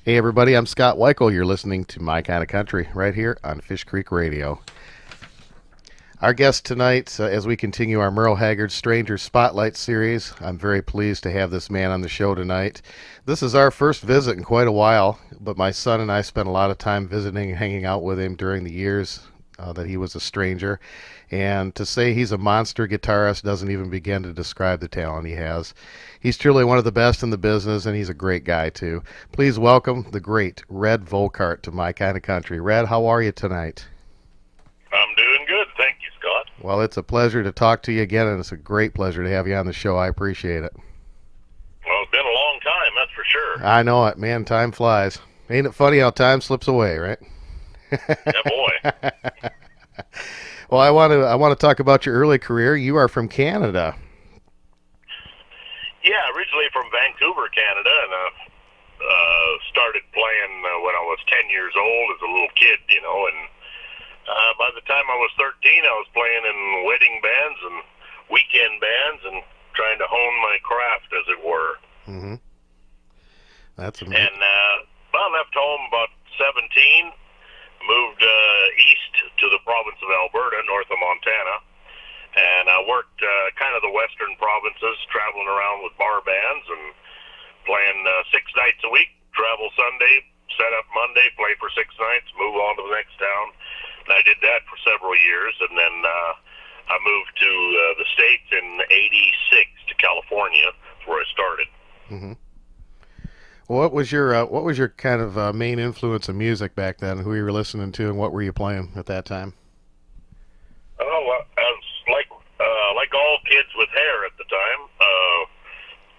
Hey everybody, I'm Scott Wikle. You're listening to My Kind of Country right here on Fish Creek Radio. Our guest tonight, as we continue our Merle Haggard Stranger Spotlight series, I'm very pleased to have this man on the show tonight. This is our first visit in quite a while, but my son and I spent a lot of time visiting and hanging out with him during the years that he was a stranger. And to say he's a monster guitarist doesn't even begin to describe the talent he has. He's truly one of the best in the business, and he's a great guy, too. Please welcome the great Red Volkart to My Kind of Country. Red, how are you tonight? I'm doing good. Thank you, Scott. Well, it's a pleasure to talk to you again, and it's a great pleasure to have you on the show. I appreciate it. Well, it's been a long time, that's for sure. I know it, man. Time flies. Ain't it funny how time slips away, right? Yeah, boy. Well, I want to talk about your early career. You are from Canada. Yeah, originally from Vancouver, Canada, and started playing when I was 10 years old as a little kid, and by the time I was 13, I was playing in wedding bands and weekend bands and trying to hone my craft, as it were. Mm-hmm. That's amazing. And I left home about 17, moved east to the province of Alberta, north of Montana, and I worked kind of the western provinces, traveling around with bar bands and playing 6 nights a week, travel Sunday, set up Monday, play for 6 nights, move on to the next town. And I did that for several years, and then I moved to the States in '86 to California. That's where I started. Mm-hmm. Well, what was your kind of main influence in music back then? Who you were listening to, and what were you playing at that time? Oh, I was like all kids with hair at the time.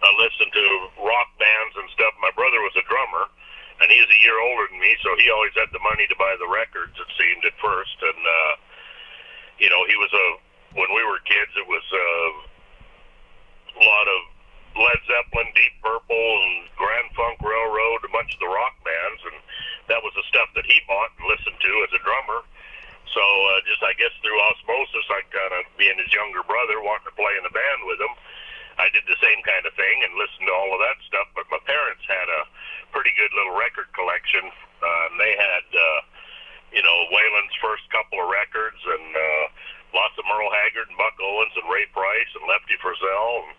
I listened to rock bands and stuff. My brother was a drummer, and he's a year older than me, so he always had the money to buy the records, it seemed at first. And he was when we were kids, it was a lot of Led Zeppelin, Deep Purple, and Grand Funk Railroad, a bunch of the rock bands, and that was the stuff that he bought and listened to as a drummer. So just, I guess, through osmosis, I kind of, being his younger brother, wanting to play in the band with him, I did the same kind of thing and listened to all of that stuff. But my parents had a pretty good little record collection, and they had, Waylon's first couple of records, and lots of Merle Haggard and Buck Owens and Ray Price and Lefty Frizzell, and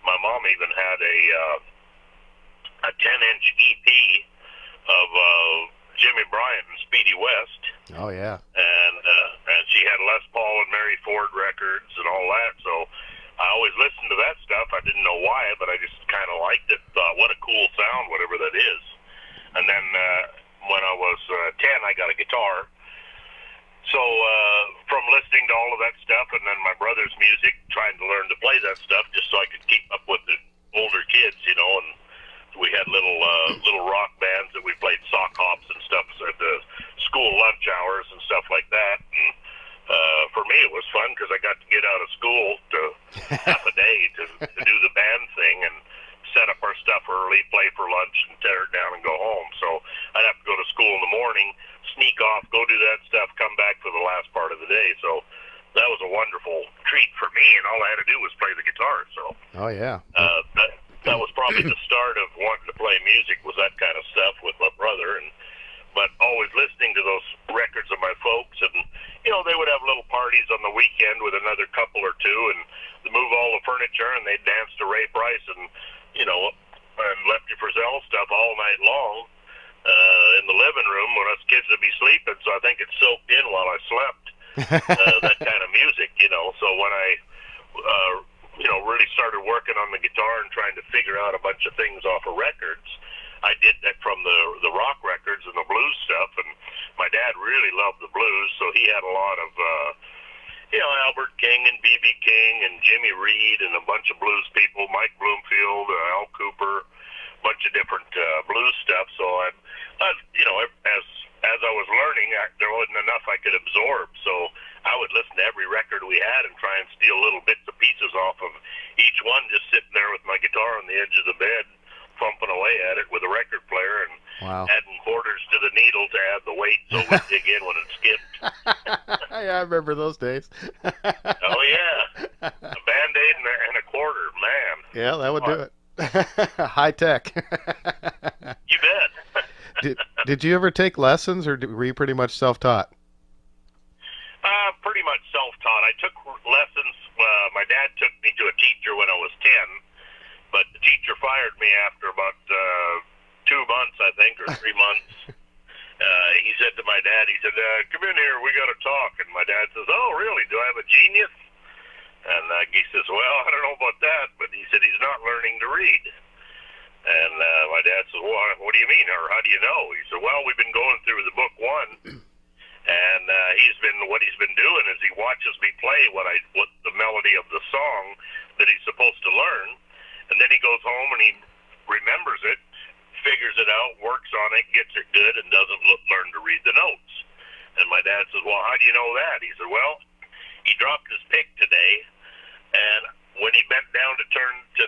my mom even had a 10-inch EP of Jimmy Bryant and Speedy West. Oh yeah. And she had Les Paul and Mary Ford records and all that. So I always listened to that stuff. I didn't know why, but I just kind of liked it. Thought, what a cool sound, whatever that is. And then when I was 10, I got a guitar. So from listening to all of that stuff, and then my brother's music, trying to learn to play that stuff just so I could keep up with the older kids, and we had little rock bands that we played sock hops and stuff at the school lunch hours and stuff like that. And for me, it was fun because I got to get out of school to half a day to do the band thing and set up our stuff early, play for lunch, and tear it down and go home. So I'd have to go to school in the morning, sneak off, go do that stuff, come back for the last part of the day. So that was a wonderful treat for me, and all I had to do was play the guitar. So Oh yeah. that was probably the start of wanting to play music, was that kind of stuff with my brother. But always listening to those records of my folks, and they would have little parties on the weekend with another couple or two, and they move all the furniture, and they'd dance to Ray Price and and Lefty Frizzell stuff all night long in the living room when us kids would be sleeping. So I think it soaked in while I slept. That kind of music, So when I really started working on the guitar and trying to figure out a bunch of things off of records, I did that from the rock records and the blues stuff. And my dad really loved the blues, so he had a lot of Albert King and B.B. King and Jimmy Reed and a bunch of blues people, Mike Bloomfield, Al Cooper, a bunch of different blues stuff. So as I was learning, there wasn't enough I could absorb. So I would listen to every record we had and try and steal little bits and pieces off of each one, just sitting there with my guitar on the edge of the bed, thumping away at it with a record player and Wow. adding quarters to the needle to add the weight so we'd dig in when it skipped. Yeah, I remember those days. Oh, yeah. A Band-Aid and a quarter, man. Yeah, that would do it. High tech. You bet. Did you ever take lessons, or were you pretty much self-taught? Pretty much self-taught. I took lessons. My dad took me to a teacher when I was 10, but the teacher fired me after about 2 months, I think, or 3 months. He said to my dad, he said, come in here, we got to talk. And my dad says, oh, really? Do I have a genius? And he says, well, I don't know about that, but he said he's not learning to read. And my dad said, well, what do you mean, or how do you know? He said, well, we've been going through the book one, and what he's been doing is he watches me play what the melody of the song that he's supposed to learn, and then he goes home and he remembers it, figures it out, works on it, gets it good, and doesn't learn to read the notes. And my dad says, well, how do you know that? He said, well, he dropped his pick today, and when he bent down to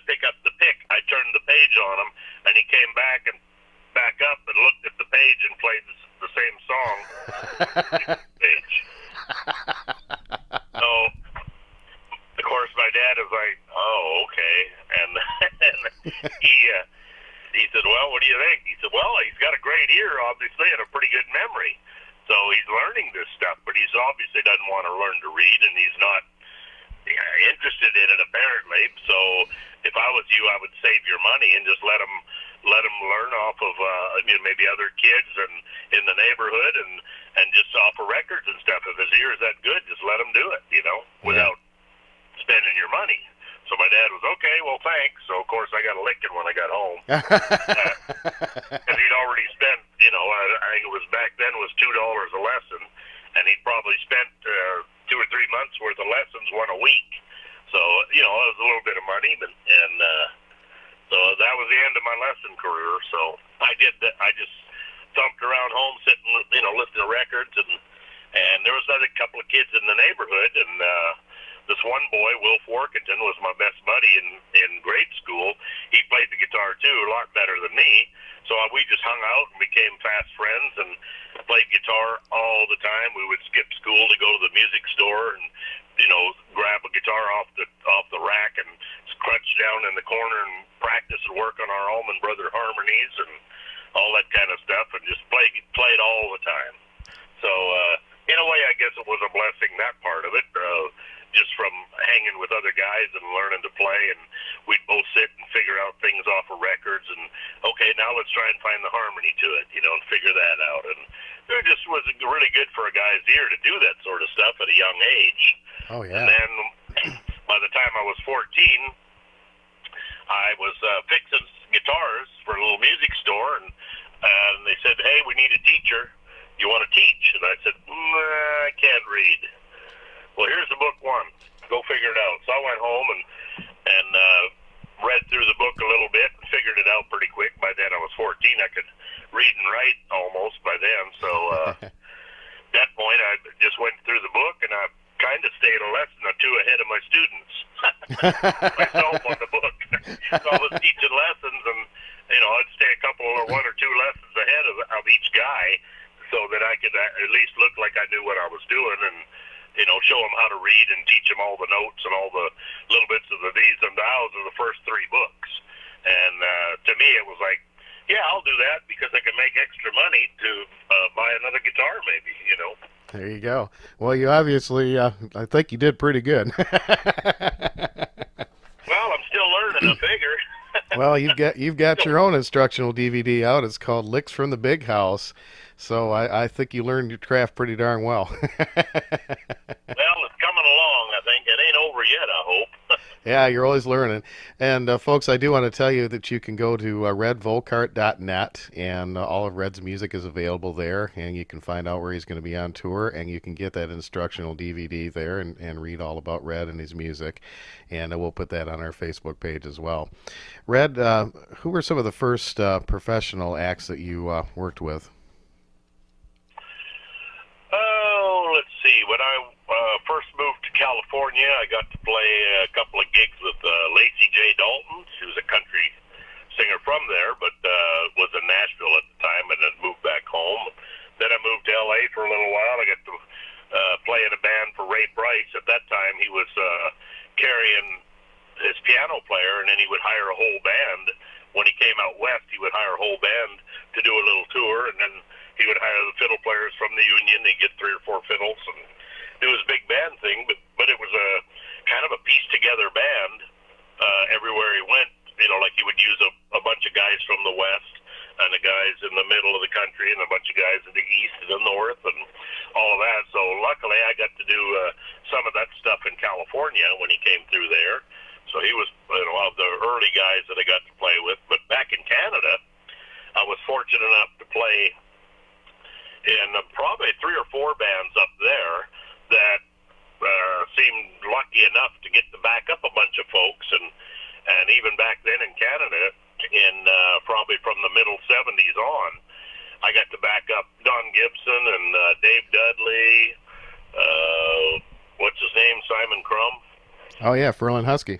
pick up the pick, I turned the page on him, and he came back up and looked at the page and played the same song. Page. So, of course, my dad is like, oh, okay, and he said, well, what do you think? He said, well, he's got a great ear, obviously, and a pretty good memory. So he's learning this stuff, but he's obviously doesn't want to learn to read, and he's not interested in it, apparently. So if I was you, I would save your money and just let him learn off of maybe other kids and in the neighborhood, and just off of records and stuff. If his ear is that good, just let him do it, without spending your money. So my dad was, okay, well, thanks. So, of course, I got a licking when I got home. Because he'd already spent, I think it was back then was $2 a lesson, and he'd probably spent 2 or 3 months worth of lessons, one a week. So, it was a little bit of money, so that was the end of my lesson career. So I did that. I just thumped around home, sitting, listening to records, and there was another couple of kids in the neighborhood, and this one boy, Will Forkington, was my best buddy in grade school. He played the guitar too, a lot better than me. So we just hung out and became fast friends and played guitar all the time. We would skip school to go to the music store and grab a guitar off the rack and crunch down in the corner and practice and work on our Allman Brother harmonies and all that kind of stuff, and just played all the time. So in a way, I guess it was a blessing, that part of it. Just from hanging with other guys and learning to play, and we'd both sit and figure out things off of records, and okay, now let's try and find the harmony to it, and figure that out. And it just was really good for a guy's ear to do that sort of stuff at a young age. Oh, yeah. And then by the time I was 14, I was fixing guitars for a little music store, and they said, hey, we need a teacher. You want to teach? And I said, I can't read. Well, here's the book one. Go figure it out. So I went home and read through the book a little bit and figured it out pretty quick. By then I was 14. I could read and write almost by then. So at that point I just went through the book, and I kind of stayed a lesson or two ahead of my students. Myself on the book. So I was teaching lessons, and I'd stay a couple or 1 or 2 lessons ahead of each guy, so that I could at least look like I knew what I was doing, and show them how to read and teach them all the notes and all the little bits of the these and thous of the first 3 books. And to me, it was like, yeah, I'll do that because I can make extra money to buy another guitar, maybe. There you go. Well, you obviously, I think you did pretty good. Well, I'm still learning, I figure. Well, you've got your own instructional DVD out. It's called Licks from the Big House. So I think you learned your craft pretty darn well. Well, it's coming along, I think. It ain't over yet, I hope. Yeah, you're always learning. And, folks, I do want to tell you that you can go to redvolkart.net, and all of Red's music is available there, and you can find out where he's going to be on tour, and you can get that instructional DVD there and read all about Red and his music. And we'll put that on our Facebook page as well. Red, who were some of the first professional acts that you worked with? Oh, let's see. When I first moved to California, I got to play a couple of gigs with Lacey J. Dalton. She was a country singer from there, but was in Nashville at the time, and then moved back home. Then I moved to L.A. for a little while. I got to play in a band for Ray Price. At that time, he was carrying his piano player, and then he would hire a whole band. When he came out west, he would hire a whole band to do a little tour, and then he would hire the fiddle players from the union. They'd get 3 or 4 fiddles and do his big band thing. But it was a kind of a pieced together band everywhere he went. You know, like he would use a bunch of guys from the west and the guys in the middle of the country and a bunch of guys in the east and the north and all of that. So luckily I got to do some of that stuff in California when he came through there. So he was, you know, of the early guys that I got to play with. But back in Canada, I was fortunate enough to play in probably 3 or 4 bands up there that seemed lucky enough to get to back up a bunch of folks. And even back then in Canada, in probably from the middle 70s on, I got to back up Don Gibson and Dave Dudley, what's his name, Simon Crumb? Oh, yeah, Ferlin Husky.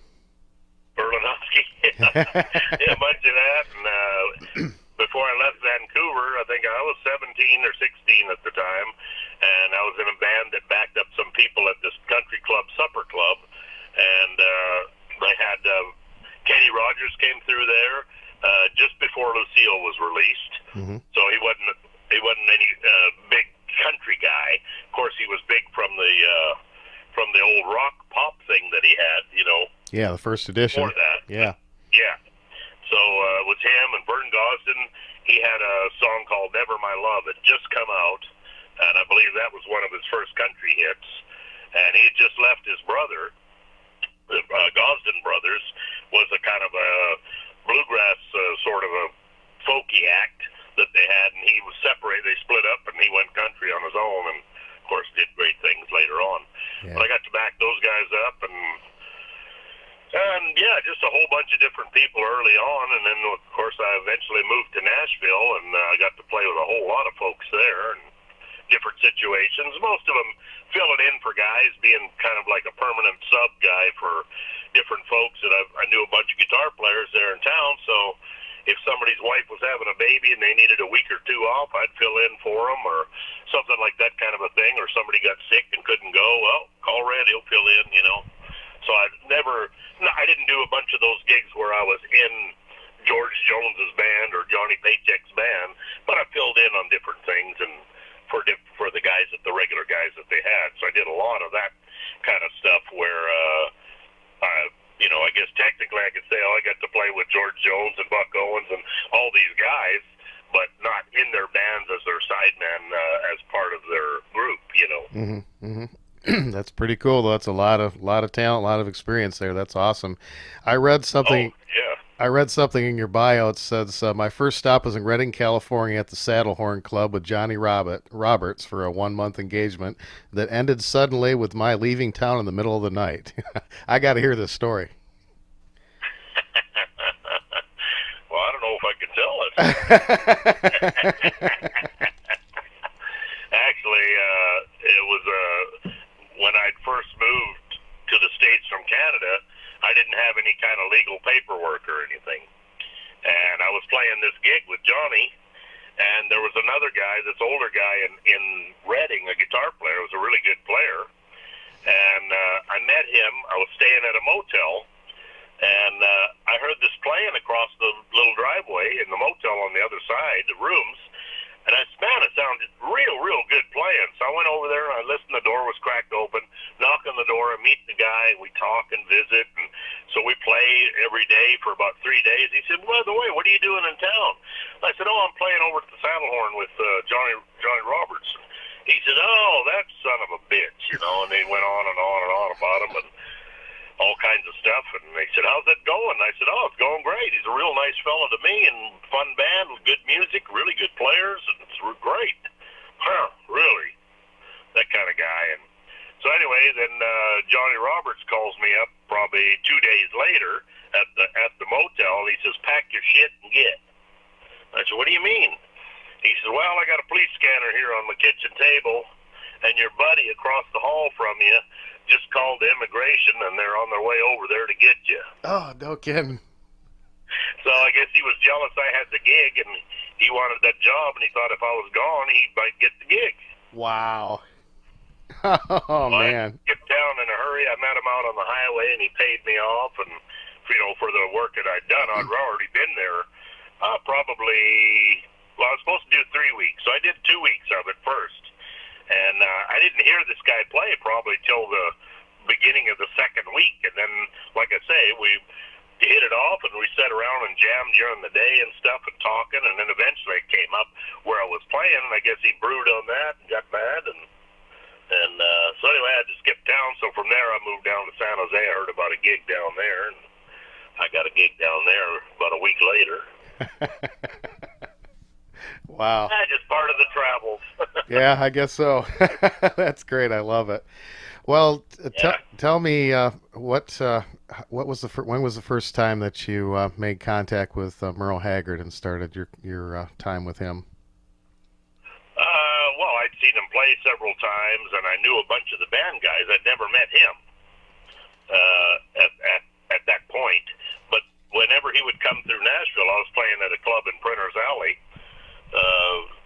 Ferlin Husky, yeah, a bunch of that. And before I left Vancouver, I think I was 17 or 16 at the time, and I was in a band that backed up some people at this country club, Supper Club, and they had Kenny Rogers came through there just before Lucille was released. Mm-hmm. So he wasn't any big country guy. Of course, he was big from the old rock pop thing that he had, you know. Yeah, the first edition. Before that. Yeah. Yeah. So it was him and Vern Gosden. He had a song called Never My Love. It just come out, and I believe that was one of his first country hits. And he had just left his brother. The Gosden brothers was a kind of a bluegrass sort of a folky act that they had, and he was separated. They split up, and he went country on his own, and of course did great things later on. Yeah. But I got to back those guys up, and yeah, just a whole bunch of different people early on, and then of course I eventually moved to Nashville, and I got to play with a whole lot of folks there, and different situations. Most of them filling in for guys, being kind of like a permanent sub guy for different folks. And I knew a bunch of guitar players there in town, so if somebody's wife was having a baby and they needed a week or 2 off, I'd fill in for them, or something like that kind of a thing. Or somebody got sick and couldn't go, well, call Red, he'll fill in, you know. So I didn't do a bunch of those gigs where I was in George Jones's band or Johnny Paycheck's band, but I filled in on different things and for the guys, the regular guys that they had. So I did a lot of that kind of stuff where, you know, I guess technically I could say, I got to play with George Jones and Buck Owens and all these guys, but not in their bands as their sideman as part of their group, you know. Mm-hmm, mm-hmm. That's pretty cool. That's a lot of talent, a lot of experience there. That's awesome. I read something. Oh, yeah. I read something in your bio. It says, my first stop was in Redding, California at the Saddlehorn Club with Johnny Roberts for a 1-month engagement that ended suddenly with my leaving town in the middle of the night. I got to hear this story. Well, I don't know if I can tell it. Actually, it was when I'd first moved to the States from Canada, I didn't have any kind of legal paperwork or anything. And I was playing this gig with Johnny, and there was another guy, this older guy in Redding, a guitar player, was a really good player. And I met him. I was staying at a motel, and I heard this playing across the little driveway in the motel on the other side, the rooms. And I said, man, it sounded real good playing. So I went over there, and I listened. The door was cracked open. Knock on the door, I meet the guy, and we talk and visit. And so we play every day for about 3 days. He said, by the way, what are you doing in town? I said, oh, I'm playing over at the Saddlehorn with Johnny Roberts. He said, oh, that son of a bitch, you know. And they went on and on and on about him and all kinds of stuff. And they said, how's that going? And I said, oh, it's going great. He's a real nice fellow to me, and fun band with good music, really good players, and it's great. Huh, really? That kind of guy. And so anyway, then Johnny Roberts calls me up probably 2 days later at the motel. He says, pack your shit and get. I said, what do you mean? He says, well, I got a police scanner here on the kitchen table, and your buddy across the hall from you just called immigration, and they're on their way over there to get you. Oh, no kidding. So I guess he was jealous I had the gig, and he wanted that job, and he thought if I was gone, he might get the gig. Wow. Oh, well, man. I skipped down in a hurry. I met him out on the highway, and he paid me off, and for the work that I'd done. I'd already been there probably, well, I was supposed to do then eventually it came up where I was playing, and I guess he brewed on that and got mad, and so anyway, I had to skip town. So from there, I moved down to San Jose. I heard about a gig down there, and I got a gig down there about a week later. Wow. Just part of the travels. Yeah, I guess so. That's great. I love it. Well, tell me what was when was the first time that you made contact with Merle Haggard and started your time with him? Well, I'd seen him play several times, and I knew a bunch of the band guys. I'd never met him at that point, but whenever he would come through Nashville, I was playing at a club in Printer's Alley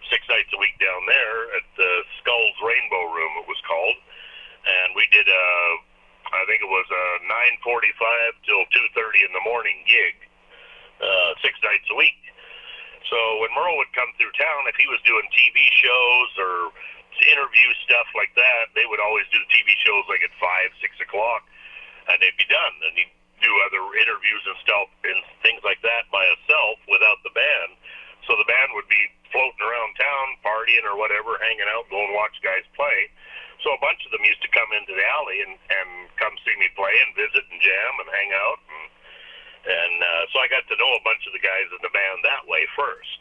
6 nights a week down there at the Skulls Rainbow Room, it was called, and we did I think it was a 9:45 till 2:30 in the morning gig, 6 nights a week. So when Merle would come through town, if he was doing TV shows or interview stuff like that, they would always do the TV shows like at 5, 6 o'clock, and they'd be done. And he'd do other interviews and stuff and things like that by himself without the band. So the band would be floating around town, partying or whatever, hanging out, going watch guys play. So a bunch of them used to come into the alley and come see me play and visit and jam and hang out. And so I got to know a bunch of the guys in the band that way first.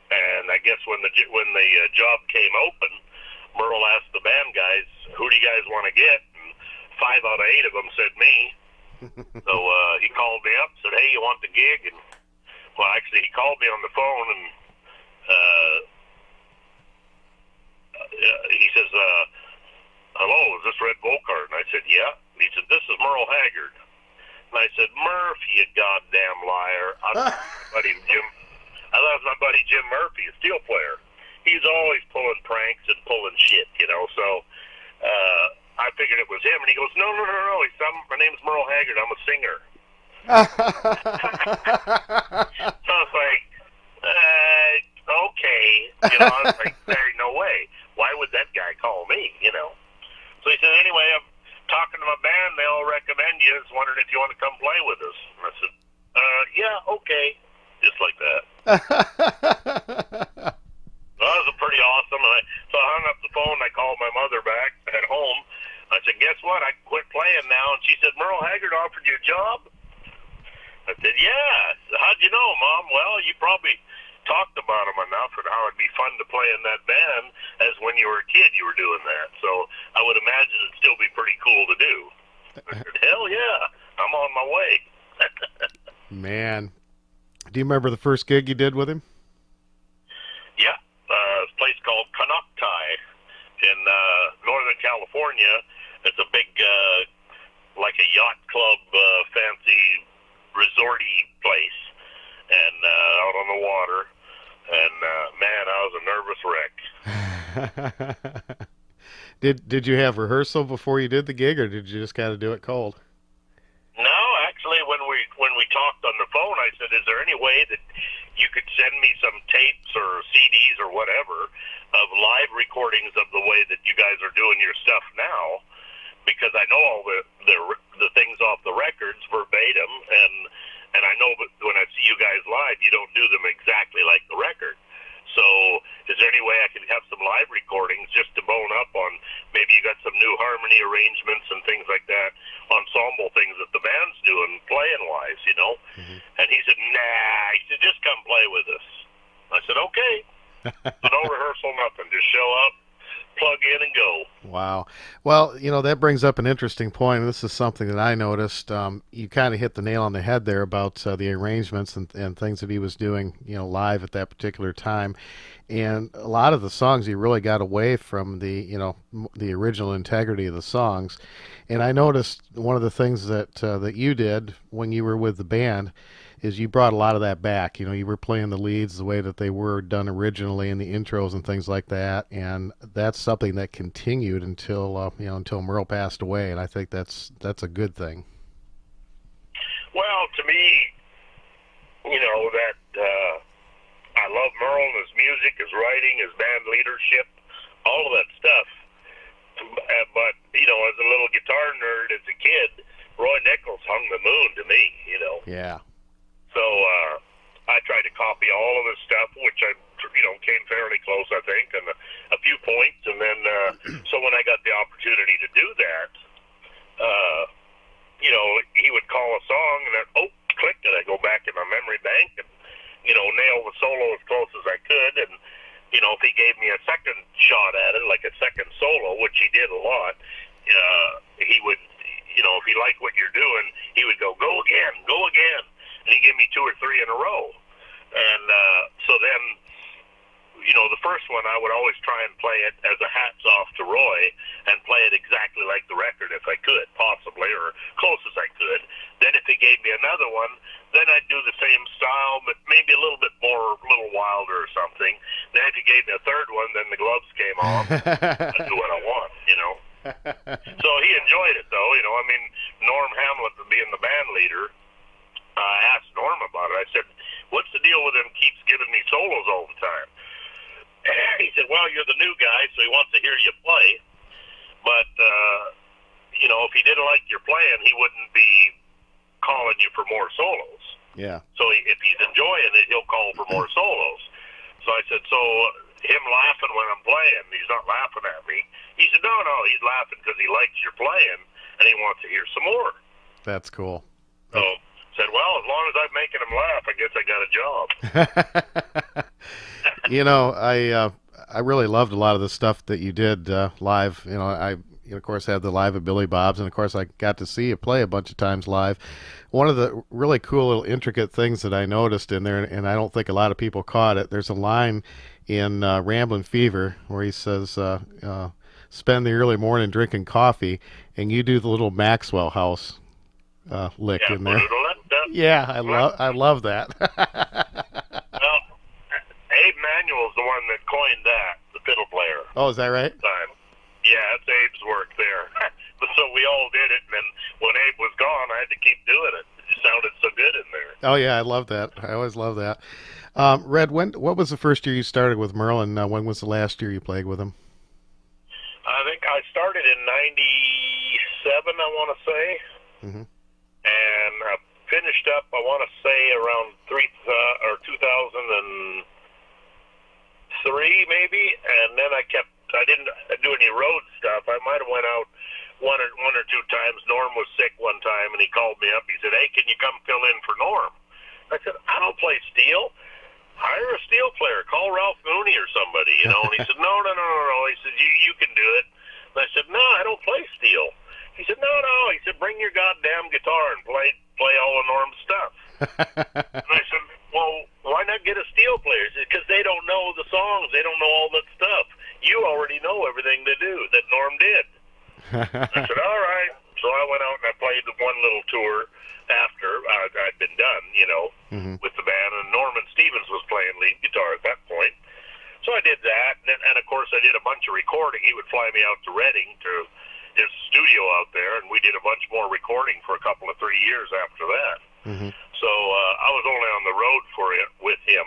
And I guess when the job came open, Merle asked the band guys, "Who do you guys want to get?" And 5 out of 8 of them said me. So he called me up, said, "Hey, you want the gig?" And well, actually, he called me on the phone, and he says, "Hello, is this Red Volkart?" And I said, "Yeah." And he said, "This is Merle Haggard." And I said, "Murph, you goddamn liar. I thought it was my buddy Jim Murphy, a steel player. He's always pulling pranks and pulling shit, you know." So I figured it was him. And he goes, No. He said, "My name's Merle Haggard. I'm a singer." So I was like, okay. You know, I was like, there's no way. Why would that guy call me, you know? So he said, "Anyway, I'm talking to my band. They all recommend you. Just wondering if you want to come play with us." And I said, yeah, okay. Just like that. Well, that was pretty awesome. So I hung up the phone. I called my mother back at home. I said, "Guess what? I quit playing now." And she said, "Merle Haggard offered you a job?" I said, "Yeah." "How'd you know, Mom?" "Well, you probably talked about him enough and how it'd be fun to play in that band as when you were a kid you were doing that. So I would imagine it'd still be pretty cool to do." I said, "Hell yeah, I'm on my way." Man. Do you remember the first gig you did with him? Yeah. A place called Canoctai in Northern California. It's a big, like a yacht club, fancy resorty place, and out on the water. And man, I was a nervous wreck. Did you have rehearsal before you did the gig, or did you just kind of do it cold? No, actually, when we talked on the phone, I said, "Is there any way that you could send me some tapes or CDs or whatever of live recordings of the way that you guys are doing your stuff now? Because I know all the things off the records verbatim, and I know that when I see you guys live, you don't do them exactly like the record. So is there any way I can have some live recordings just to bone up on maybe you got some new harmony arrangements and things like that, ensemble things that the band's doing playing-wise, you know?" Mm-hmm. And he said, "Nah." He said, "Just come play with us." I said, "Okay." So no rehearsal, nothing. Just show up, plug in, and go. Wow. Well, you know, that brings up an interesting point. This is something that I noticed. You kind of hit the nail on the head there about the arrangements and things that he was doing, you know, live at that particular time. And a lot of the songs, he really got away from the original integrity of the songs. And I noticed one of the things that you did when you were with the band is you brought a lot of that back. You know, you were playing the leads the way that they were done originally in the intros and things like that, and that's something that continued until until Merle passed away, and I think that's a good thing. Well, to me, you know, that I love Merle and his music, his writing, his band leadership, all of that stuff. But, you know, as a little guitar nerd as a kid, Roy Nichols hung the moon to me, you know. Yeah. So I tried to copy all of his stuff, which I, came fairly close, I think, and a few points. And then, so when I got the opportunity to do that, he would call a song, and then, click, and I go back in my memory bank and, nail the solo as close as I could. And, if he gave me a second shot at it, like a second solo, which he did a lot, he would, if he liked what you're doing, he would go again. And he gave me 2 or 3 in a row. And so then, the first one, I would always try and play it as a hats off to Roy and play it exactly like the record if I could, possibly, or close as I could. Then if he gave me another one, then I'd do the same style, but maybe a little bit more, a little wilder or something. Then if he gave me a third one, then the gloves came off. I'd do what I want, So he enjoyed it, though. Norm Hamlet, being the band leader, I asked Norm about it. I said, what's the deal with him keeps giving me solos all the time? He said, well, you're the new guy, so he wants to hear you play. But, if he didn't like your playing, he wouldn't be calling you for more solos. Yeah. So if he's enjoying it, he'll call for more solos. So I said, so him laughing when I'm playing, he's not laughing at me. He said, no, he's laughing because he likes your playing, and he wants to hear some more. That's cool. So said, well, as long as I'm making him laugh, I guess I got a job. I really loved a lot of the stuff that you did live. I of course had the live at Billy Bob's, and of course I got to see you play a bunch of times live. One of the really cool little intricate things that I noticed in there, and I don't think a lot of people caught it, there's a line in Ramblin' Fever where he says, spend the early morning drinking coffee, and you do the little Maxwell House lick in there. Yeah, I love that. Well, Abe Manuel's the one that coined that, the fiddle player. Oh, is that right? Yeah, it's Abe's work there. So we all did it, and then when Abe was gone, I had to keep doing it. It just sounded so good in there. Oh, yeah, I love that. I always love that. Red, what was the first year you started with Merle, and when was the last year you played with him? I think I started in 97, I want to say. Mm-hmm. And I finished up, I want to say, around 2003, maybe. And then I didn't do any road stuff. I might have went out one or two times. Norm was sick one time, and he called me up. He said, hey, can you come fill in for Norm? I said, I don't play steel. Hire a steel player. Call Ralph Mooney or somebody, And he said, no. He said, you can do it. And I said, no, I don't play steel. He said, no. He said, bring your goddamn guitar and play all of Norm's stuff. And I said, well, why not get a steel player? He said, because they don't know the songs. They don't know all that stuff. You already know everything to do that Norm did. I said, all right. So I went out and I played one little tour after I'd been done, mm-hmm. with the band. And Norman Stevens was playing lead guitar at that point. So I did that. And of course, I did a bunch of recording. He would fly me out to Reading to his studio out there, and we did a bunch more recording for a couple of 3 years after that. Mm-hmm. So I was only on the road with him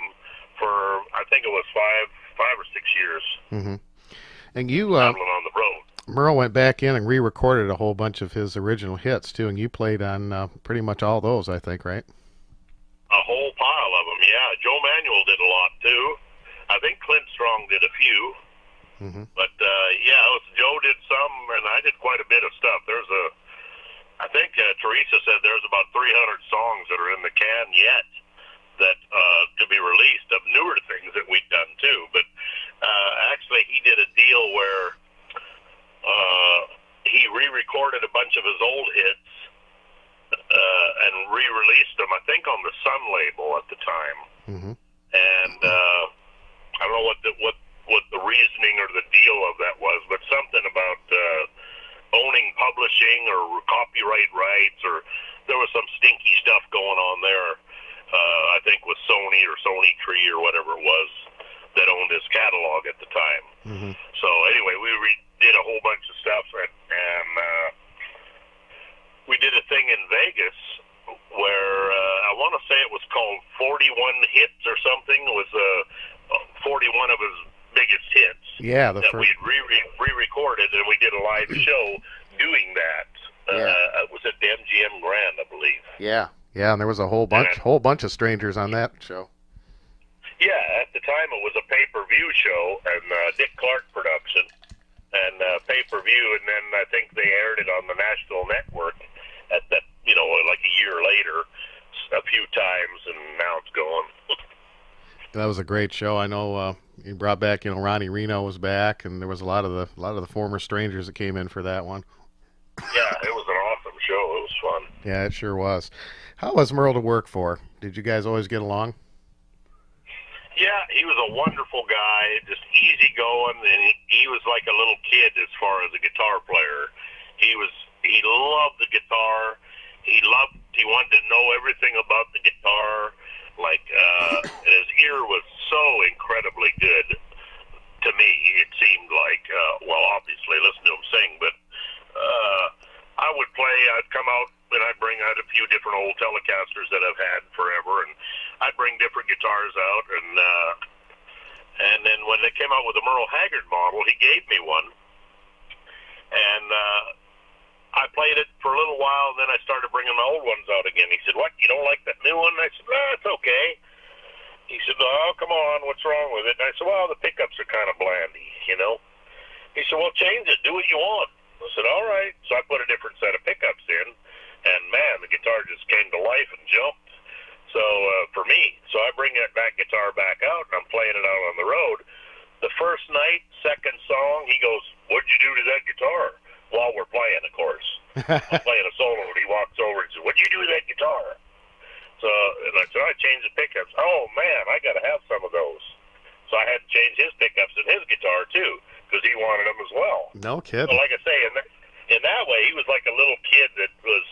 for, I think it was five or 6 years. Mm-hmm. And you traveling on the road. Merle went back in and re-recorded a whole bunch of his original hits too, and you played on pretty much all those, I think, right? A whole pile of them, yeah. Joe Manuel did a lot too. I think Clint Strong did a few. Mm-hmm. But Joe did some, and I did quite a bit of stuff. I think Teresa said there's about 300 songs that are in the can yet that to be released of newer things that we've done too. But actually, he did a deal where he re-recorded a bunch of his old hits and re-released them, I think, on the Sun label at the time. Mm-hmm. And I don't know what the reasoning or the deal of that was, but something about owning publishing or copyright rights, or there was some stinky stuff going on there. I think with Sony or Sony Tree or whatever it was that owned his catalog at the time. Mm-hmm. So anyway, we did a whole bunch of stuff, and we did a thing in Vegas where I want to say it was called 41 Hits or something. It was 41 of his biggest hits. Yeah, that we re-recorded, and we did a live show doing that. It was at the MGM Grand, I believe. Yeah, and there was a whole bunch of strangers on that show. time it was a pay-per-view show, and Dick Clark production, and pay-per-view, and then I think they aired it on the national network at that, like a year later, a few times, and now it's going. That was a great show. I know you brought back, Ronnie Reno was back, and there was a lot of the former Strangers that came in for that one. Yeah, it was an awesome show. It was fun. Yeah, it sure was. How was Merle to work for? Did you guys always get along? Yeah, he was a wonderful guy, just easygoing, and he was like a little kid as far as a guitar player. He loved the guitar. He wanted to know everything about the guitar. And his ear was so incredibly good to me. It seemed like, obviously listen to him sing, but I would play. I'd come out and I'd bring out a few different old Telecasters that I've had forever, and I'd bring different guitars out, and then when they came out with the Merle Haggard model, he gave me one, and I played it for a little while, and then I started bringing my old ones out again. He said, "What, you don't like that new one?" I said, "No, it's okay." He said, "Oh, come on, what's wrong with it?" And I said, "Well, the pickups are kind of blandy, He said, "Well, change it, do what you want." I said, "All right." So I put a different set of pickups in, and man, the guitar just came to life and jumped. So for me, I bring that guitar back out, and I'm playing it out on the road. The first night, second song, he goes, "What'd you do to that guitar?" While we're playing, of course. I'm playing a solo, and he walks over and says, "What'd you do to that guitar?" So, and I said, "I changed the pickups." "Oh, man, I got to have some of those." So I had to change his pickups in his guitar, too, because he wanted them as well. No kidding. So like I say, in that way, he was like a little kid that was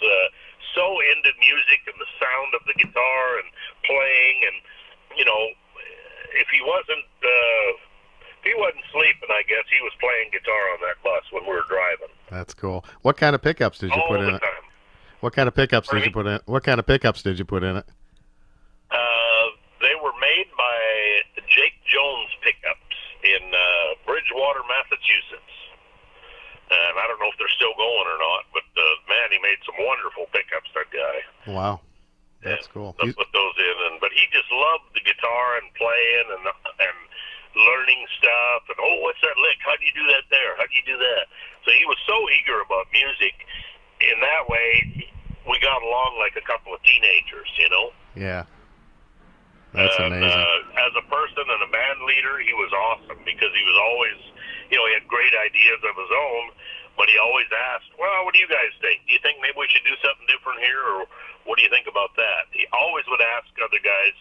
so into music and the sound of the guitar and playing, and, if he wasn't sleeping, I guess he was playing guitar on that bus when we were driving. That's cool. What kind of pickups did you put in it? What kind of pickups did you put in? What kind of pickups did you put in it? They were made by Jake Jones Pickups in Bridgewater, Massachusetts. And I don't know if they're still going or not, but man, he made some wonderful pickups, that guy. Wow. That's cool. I put those in, but he just loved the guitar and playing and learning stuff, and what's that lick? How do you do that there? How do you do that? So he was so eager about music. In that way, we got along like a couple of teenagers, Yeah. That's amazing. As a person and a band leader, he was awesome because he was always, he had great ideas of his own, but he always asked, "Well, what do you guys think? Do you think maybe we should do something different here, or what do you think about that?" He always would ask other guys'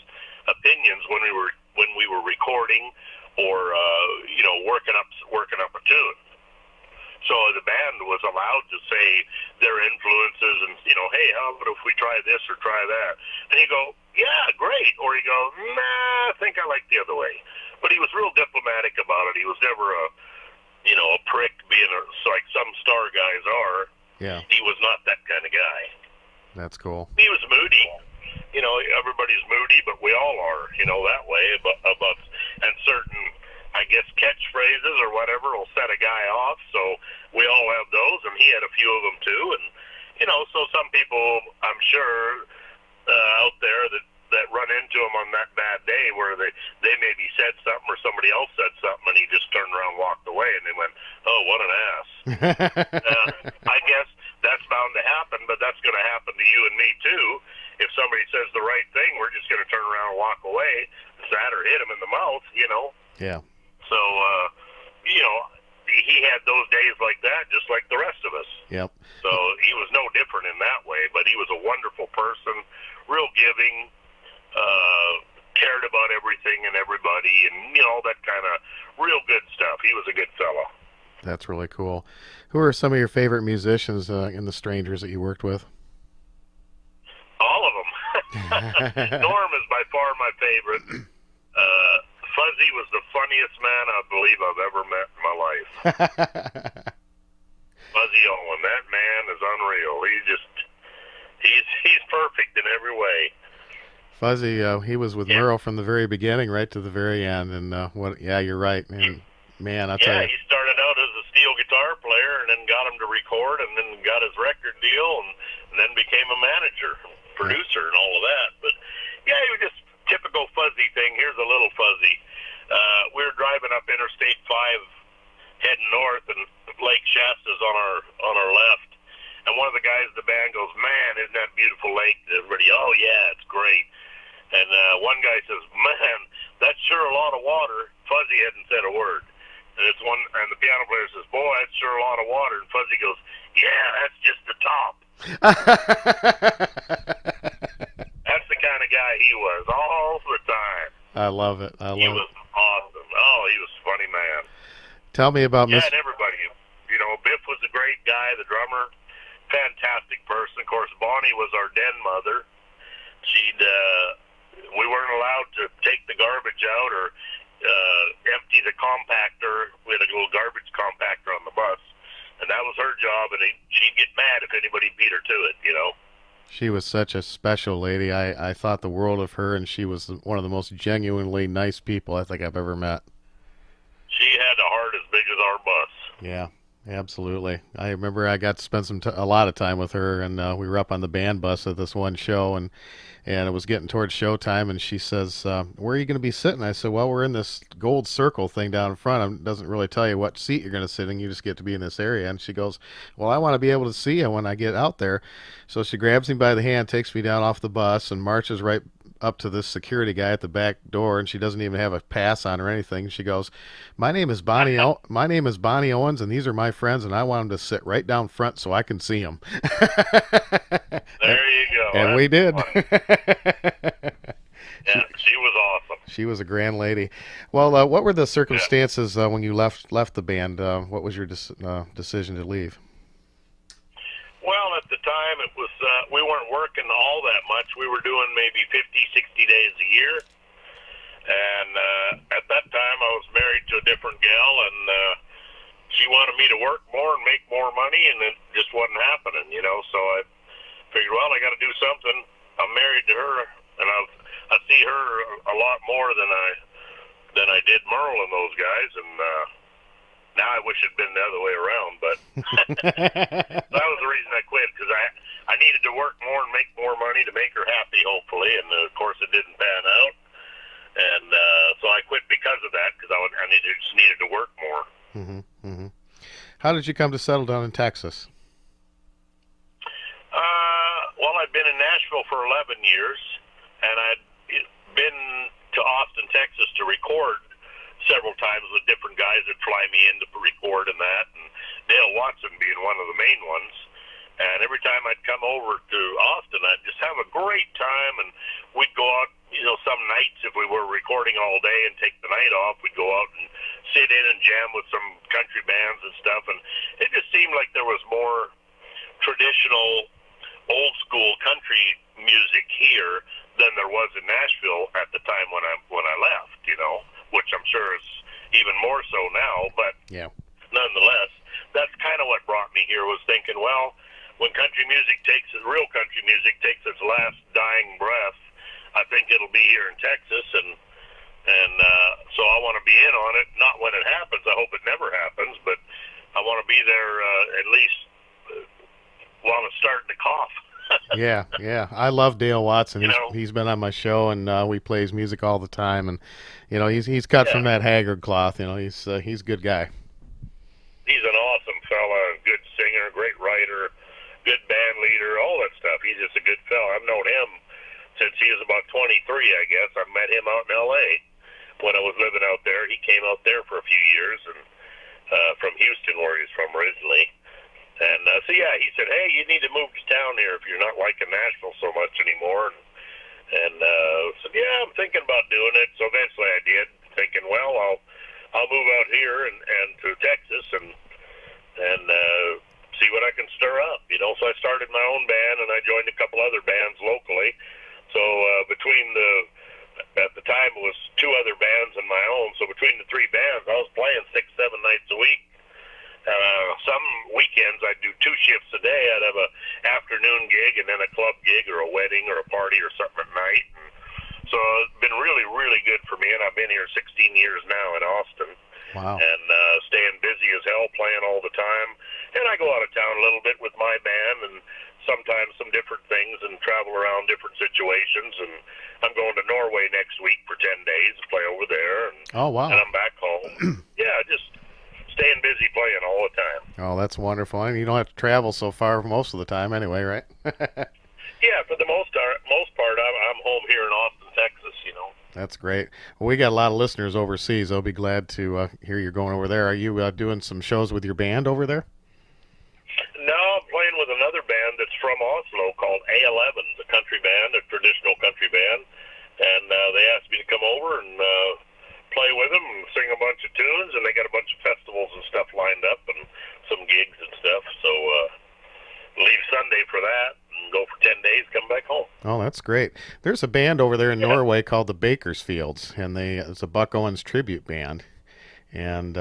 opinions when we were recording or working up a tune. So the band was allowed to say their influences and, "Hey, how about if we try this or try that?" And he'd go, "Yeah, great." Or he'd go, "Nah, I think I like the other way." But he was real diplomatic about it. He was never a prick being like some star guys are. Yeah. He was not that kind of guy. That's cool. He was moody. Everybody's moody, but we all are, that way about and certain, I guess, catchphrases or whatever will set a guy off. So we all have those, and he had a few of them too. And so some people, I'm sure, out there that run into him on that bad day where they maybe said something or somebody else said something, and he just turned around and walked away, and they went, "Oh, what an ass." I guess that's bound to happen, but that's going to happen to you and me too. If somebody says the right thing, we're just going to turn around and walk away, sad or hit him in the mouth, Yeah. So, he had those days like that, just like the rest of us. Yep. So he was no different in that way, but he was a wonderful person, real giving, cared about everything and everybody, and, all that kind of real good stuff. He was a good fellow. That's really cool. Who are some of your favorite musicians in the Strangers that you worked with? All of them. Norm is by far my favorite. Fuzzy was the funniest man I believe I've ever met in my life. Fuzzy Owen, that man is unreal. He's perfect in every way. Fuzzy, he was with Merle from the very beginning right to the very end, and yeah, you're right, man. I'll tell you. He started out as a steel guitar player, and then got him to record, and then got his record deal, and then became a manager, producer, and all of that. But yeah, he was just typical Fuzzy thing. Here's a little Fuzzy. heading north, and Lake Shasta's on our left. And one of the guys in the band goes, "Man, isn't that a beautiful lake?" And everybody, "Oh yeah, it's great." And one guy says, "Man, that's sure a lot of water." Fuzzy hadn't said a word. And and the piano player says, "Boy, that's sure a lot of water." And Fuzzy goes, "Yeah, that's just the top." That's the kind of guy he was all the time. I love it. He was awesome. Oh, he was a funny man. Tell me about and everybody. You know, Biff was a great guy, the drummer. Fantastic person. Of course, Bonnie was our den mother. We weren't allowed to take the garbage out or empty the compactor. We had a little garbage compactor on the bus, and that was her job, and she'd get mad if anybody beat her to it, you know. She was such a special lady. I thought the world of her, and she was one of the most genuinely nice people I think I've ever met. She had a heart as big as our bus. Yeah. Absolutely. I remember I got to spend a lot of time with her, and we were up on the band bus at this one show, and it was getting towards showtime, and she says, "Where are you going to be sitting?" I said, "Well, we're in this gold circle thing down in front. It doesn't really tell you what seat you're going to sit in. You just get to be in this area." And she goes, "Well, I want to be able to see you when I get out there." So she grabs me by the hand, takes me down off the bus, and marches right up to this security guy at the back door, and she doesn't even have a pass on or anything. She goes, my name is Bonnie Owens, and these are my friends, and I want them to sit right down front so I can see them." There you go. And That's we did. Yeah, she was awesome. She was a grand lady. Well, what were the circumstances when you left the band? What was your decision to leave? Well, at the time, it was we weren't working all that much. We were doing maybe 50, 60 days a year. And at that time, I was married to a different gal, and she wanted me to work more and make more money, and it just wasn't happening, you know. So I figured, well, I got to do something. I'm married to her, and I see her a lot more than I did Merle and those guys, and now I wish it'd been the other way around, but that was the reason I quit, because I needed to work more and make more money to make her happy, hopefully, and of course it didn't pan out, and so I quit because of that, because I just needed to work more. Mm-hmm, mm-hmm. How did you come to settle down in Texas? Well, I'd been in Nashville for 11 years, and I'd been to Austin, Texas to record several times with different guys that fly me in to record and that, and Dale Watson being one of the main ones. And every time I'd come over to Austin, I'd just have a great time, and we'd go out, you know, some nights if we were recording all day and take the night off, we'd go out and sit in and jam with some country bands and stuff, and it just seemed like there was more traditional, old-school country music here than there was in Nashville at the time when I left, you know, which I'm sure is even more so now, but nonetheless, that's kind of what brought me here, was thinking, well, when real country music takes its last dying breath, I think it'll be here in Texas, and so I want to be in on it, not when it happens, I hope it never happens, but I want to be there at least while it's starting to cough. Yeah. I love Dale Watson. He's been on my show, and we play his music all the time. And you know, he's cut from that Haggard cloth. You know, he's a good guy. He's an awesome fella, good singer, great writer, good band leader, all that stuff. He's just a good fella. I've known him since he was about 23, I guess. I met him out in L.A. when I was living out there. He came out there for a few years, and from Houston, where he's from originally. And so he said, "Hey, you need to move to town here if you're not liking Nashville so much anymore." And said, "Yeah, I'm thinking about doing it." So eventually I did, thinking, well, I'll move out here and to Texas and see what I can stir up, you know. So I started my own band, and I joined a couple other bands locally. So at the time it was two other bands and my own. So between the three bands, I was playing 6-7 nights a week. Some weekends I'd do 2 shifts a day. I'd have a afternoon gig and then a club gig or a wedding or a party or something at night. And so it's been really, really good for me, and I've been here 16 years now in Austin. Wow. And staying busy as hell, playing all the time. And I go out of town a little bit with my band and sometimes some different things and travel around different situations. And I'm going to Norway next week for 10 days to play over there. And, oh, wow. And I'm back home. Yeah, just busy playing all the time. Oh, that's wonderful. I mean, you don't have to travel so far most of the time anyway, right? Yeah, for the most part, I'm home here in Austin, Texas. That's great. Well, we got a lot of listeners overseas. I'll be glad to hear you're going over there. Are you doing some shows with your band over there? No, I'm playing with another band that's from Oslo called A11, a country band, a traditional country band, and they asked me to come over and play with them and sing a bunch of tunes, and they got a bunch of festivals and stuff lined up and some gigs and stuff. So leave Sunday for that and go for 10 days, come back home. Oh, that's great. There's a band over there in Norway called the Bakersfields, and it's a Buck Owens tribute band. And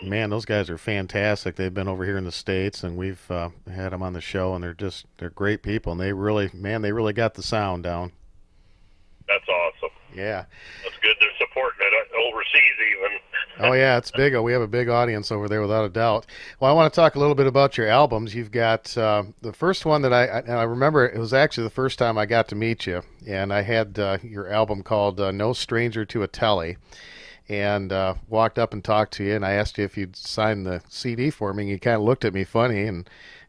man, those guys are fantastic. They've been over here in the States, and we've had them on the show, and they're great people, and they really got the sound down. That's awesome. Yeah. That's good. They're supporting it overseas even. Oh, yeah, it's big. We have a big audience over there without a doubt. Well, I want to talk a little bit about your albums. You've got the first one that I remember, it was actually the first time I got to meet you, and I had your album called No Stranger to a Telly, and walked up and talked to you, and I asked you if you'd sign the CD for me, and you kind of looked at me funny,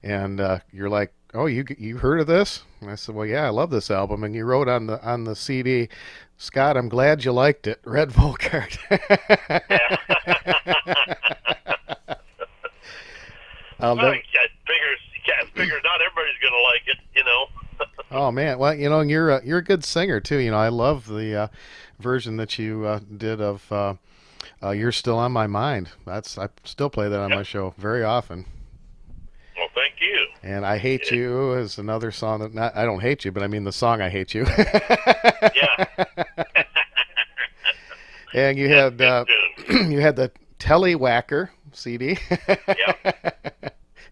and you're like, "Oh, you heard of this?" And I said, "Well, yeah, I love this album." And you wrote on the CD, "Scott, I'm glad you liked it, Red Volkart." Well, I figure not everybody's gonna like it. Oh man, well, you're a good singer too. I love the version that you did of "You're Still on My Mind." I still play that on my show very often. Well, thank you. And "I Hate You" is another song that I don't hate you, but I mean the song "I Hate You." Yeah. And you had you had the Telly Whacker CD. Yeah.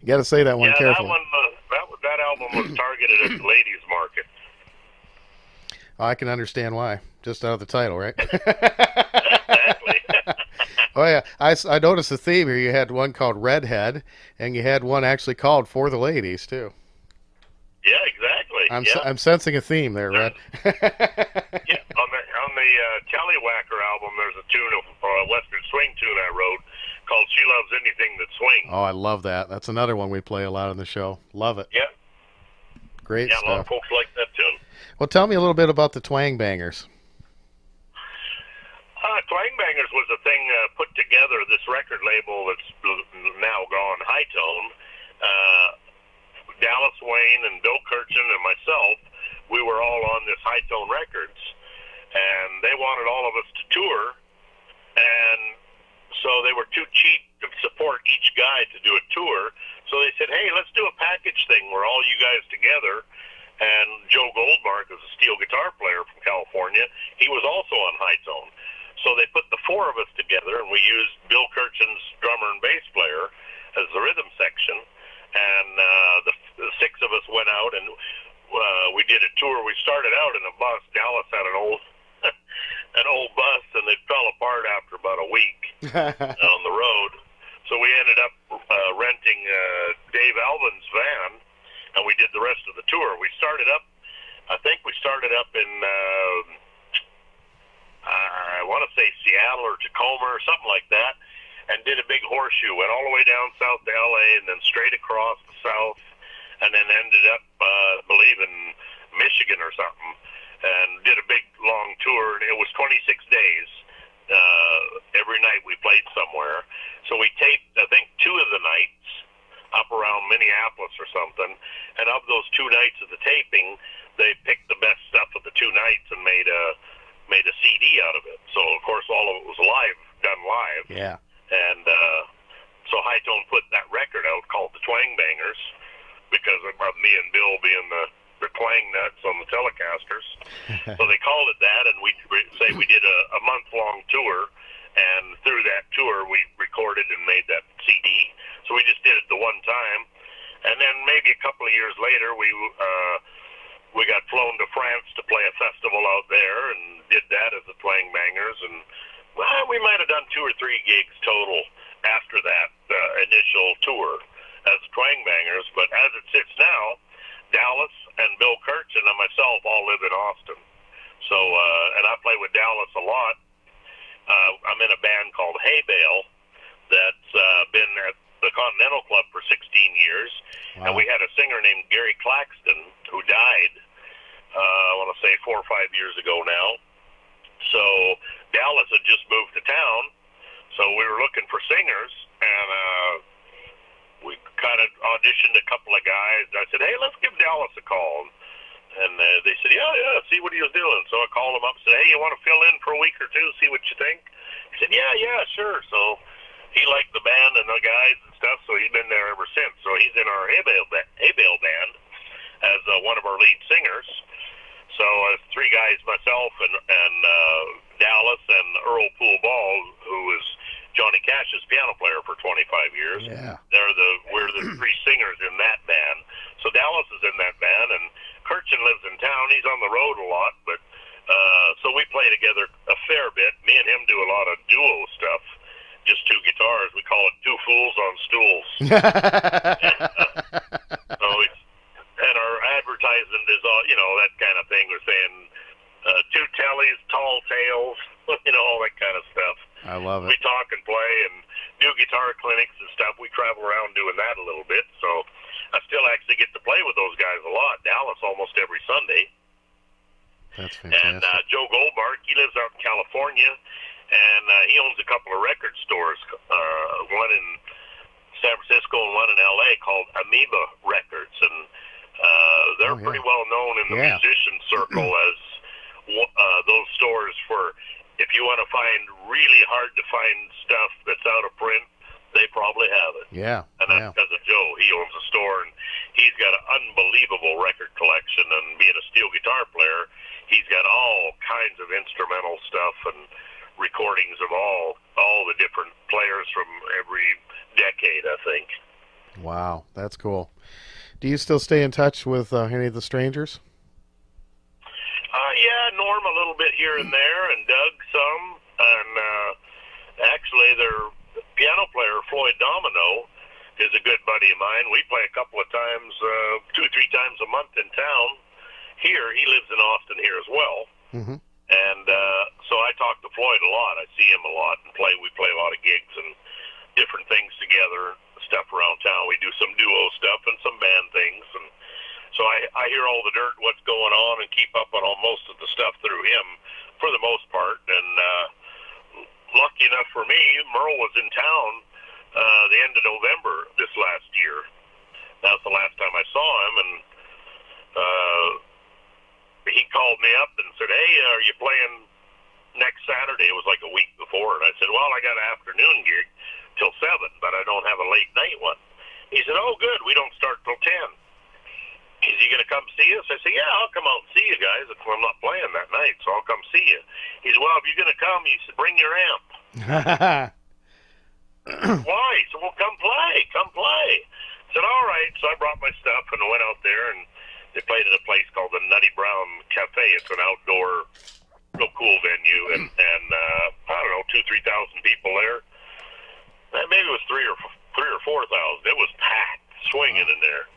You got to say that one carefully. That album was targeted at the ladies' market. Oh, I can understand why. Just out of the title, right? Exactly. Oh yeah, I noticed the theme here. You had one called Redhead, and you had one actually called For the Ladies too. Yeah, exactly. I'm sensing a theme there, Red. Yeah, on the Tallywhacker album, there's a tune of a Western swing tune I wrote called "She Loves Anything That Swings." Oh, I love that. That's another one we play a lot on the show. Love it. Yeah. Great stuff. Yeah, a lot of folks like that tune. Well, tell me a little bit about the Twangbangers. Twangbangers was a thing put together, this record label that's now gone, High-Tone. Dallas Wayne and Bill Kirchen and myself, we were all on this High-Tone Records, and they wanted all of us to tour, and so they were too cheap to support each guy to do a tour, so they said, hey, let's do a package thing where all you guys together. And Joe Goldmark is a steel guitar player from California. He was also on High-Tone. So they put the four of us together, and we used Bill Kirchen's drummer and bass player as the rhythm section. And the six of us went out, and we did a tour. We started out in a bus. Dallas had an old bus, and it fell apart after about a week on the road. So we ended up renting Dave Alvin's van, and we did the rest of the tour. We started up, I think we started up in, I want to say Seattle or Tacoma or something like that, and did a big horseshoe, went all the way down south to L.A. and then straight across the south, and then ended up, I believe, in Michigan or something, and did a big, long tour, and it was 26 days. Every night we played somewhere. So we taped, I think, 2 of the nights up around Minneapolis or something, and of those 2 nights of the taping, they picked the best stuff of the 2 nights and made a CD out of it. So, of course, all of it was done live. Yeah. And so High-Tone put that record out called the Twangbangers because of me and Bill being the twang nuts on the Telecasters. So they called it that, and we did a month-long tour, and through that tour we recorded and made that CD. So we just did it the one time, and then maybe a couple of years later we got flown to France to play a festival out there and did that as the Twangbangers, and we might have done 2 or 3 gigs total after that initial tour as the Twangbangers. But as it sits now, Dallas and Bill Kirchen and myself all live in Austin. So, and I play with Dallas a lot. I'm in a band called Hay Bale that's been at for 16 years. Wow. And we had a singer named Gary Claxton who died, I want to say 4 or 5 years ago now. So Dallas had just moved to town, so we were looking for singers, and we kind of auditioned a couple of guys. I said, hey, let's give Dallas a call. And they said, yeah, see what he was doing. So I called him up and said, hey, you want to fill in for a week or two, see what you think? He said, yeah, sure. So he liked the band and the guys and stuff, so he's been there ever since. So he's in our Hay Bale band as one of our lead singers. So three guys, myself and Dallas and Earl Poole Ball, who is Johnny Cash's piano player for 25 years. Yeah. We're the three singers in that band. So Dallas is in that band, and Kirchen lives in town. He's on the road a lot, but so we play together a fair bit. Me and him do a lot of duo stuff, just two guitars. We call it Two Fools on Stools. And our advertisement is all, that kind of thing. We're saying two tellies, tall tales, all that kind of stuff. I love it. We talk and play and do guitar clinics and stuff. We travel around doing that a little bit, so I still actually get to play with those guys a lot. Dallas almost every Sunday. That's fantastic. And Joe Goldmark, he lives out in California, and he owns a couple of record stores, one in San Francisco and one in L.A. called Amoeba Records, and they're pretty well known in the musician circle as those stores for, if you want to find really hard to find stuff that's out of print, they probably have it. Yeah. And that's because of Joe. He owns a store, and he's got an unbelievable record collection. And being a steel guitar player, he's got all kinds of instrumental stuff and recordings of all the different players from every decade, I think. Wow, that's cool. Do you still stay in touch with any of the Strangers? Yeah, Norm a little bit here and there, and Doug some. And actually, their piano player, Floyd Domino, is a good buddy of mine. We play a couple of times, 2 or 3 times a month in town. Here, he lives in Austin here as well. Mm-hmm. And so I talk to Floyd a lot. I see him a lot and we play a lot of gigs and different things together, stuff around town. We do some duo stuff and some band things, and so I hear all the dirt, what's going on, and keep up on most of the stuff through him for the most part. And lucky enough for me, Merle was in town the end of November this last year. That was the last time I saw him, and he called me up and said, hey, are you playing next Saturday? It was like a week before, and I said, well, I got an afternoon gig till 7, but I don't have a late night one. He said, oh, good, we don't start till 10. Is he going to come see us? I said, yeah, I'll come out and see you guys. I'm not playing that night, so I'll come see you. He said, well, if you're going to come, he said, bring your amp. Why? He said, well, come play. I said, all right. So I brought my stuff and went out there, and they played at a place called the Nutty Brown Cafe. It's an outdoor, real cool venue, and I don't know, 2,000 to 3,000 people there. Maybe it was 3,000 or 4,000. It was packed, swinging in there.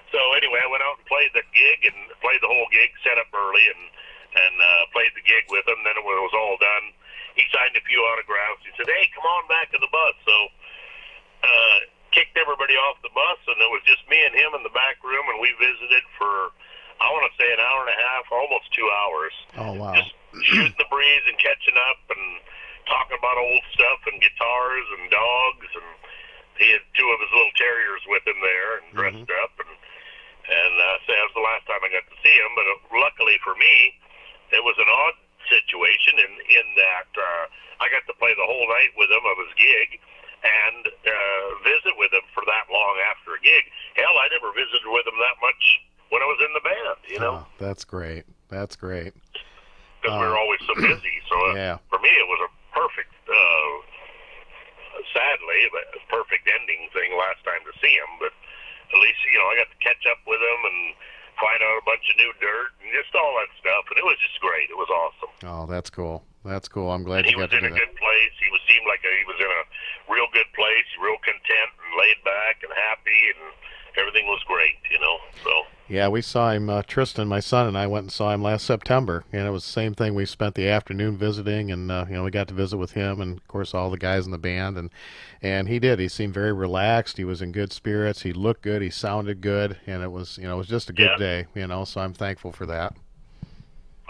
So anyway, I went out and played the gig and played the whole gig, set up early, and played the gig with him. Then when it was all done, he signed a few autographs. He said, hey, come on back in the bus. So kicked everybody off the bus, and it was just me and him in the back room, and we visited for, I want to say, an hour and a half, almost 2 hours. Oh, wow. Just shooting the breeze and catching up and talking about old stuff and guitars and dogs, and he had 2 of his little terriers with him there and dressed up, and so that was the last time I got to see him. But luckily for me, it was an odd situation in that I got to play the whole night with him of his gig and visit with him for that long after a gig. Hell, I never visited with him that much when I was in the band, Oh, that's great. That's great. Because we were always so busy. So for me, it was a perfect, sadly, a perfect ending thing last time to see him. But at least, I got to catch up with him and find out a bunch of new dirt and just all that stuff. And it was just great. It was awesome. Oh, that's cool. That's cool. I'm glad and you got to do that. He was in a good place. He seemed like he was in a real good place, real content and laid back and happy, and everything was great, So Yeah, we saw him. Tristan, my son, and I went and saw him last September, and it was the same thing. We spent the afternoon visiting, and we got to visit with him, and of course all the guys in the band, and he did. He seemed very relaxed. He was in good spirits. He looked good. He sounded good, and it was it was just a good Yeah. day. So I'm thankful for that.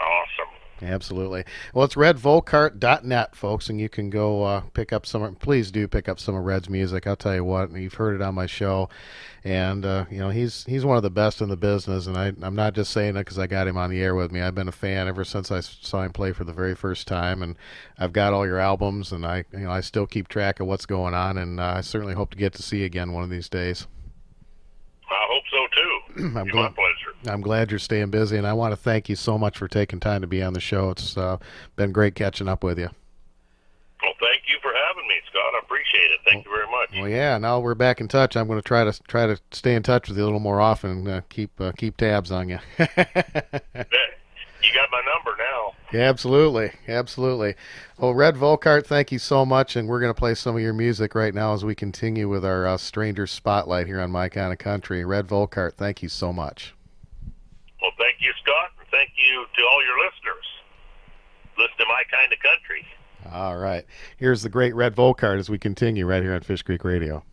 Awesome. Absolutely. Well, it's redvolkart.net, folks, and you can go pick up some. Please do pick up some of Red's music. I'll tell you what, you've heard it on my show, and he's one of the best in the business. And I'm not just saying it because I got him on the air with me. I've been a fan ever since I saw him play for the very first time, and I've got all your albums, and I still keep track of what's going on, and I certainly hope to get to see you again one of these days. I hope so too. I'm It's my glad. pleasure. I'm glad you're staying busy, and I want to thank you so much for taking time to be on the show. It's been great catching up with you. Well, thank you for having me, Scott. I appreciate it. Thank you very much. Well, yeah. Now we're back in touch. I'm going to try to stay in touch with you a little more often. Keep tabs on you. You got my number now. Yeah, absolutely, absolutely. Well, Red Volkart, thank you so much, and we're going to play some of your music right now as we continue with our Stranger Spotlight here on My Kind of Country. Red Volkart, thank you so much. Well, thank you, Scott, and thank you to all your listeners. Listen to My Kind of Country. All right. Here's the great Red Volkart as we continue right here on Fish Creek Radio.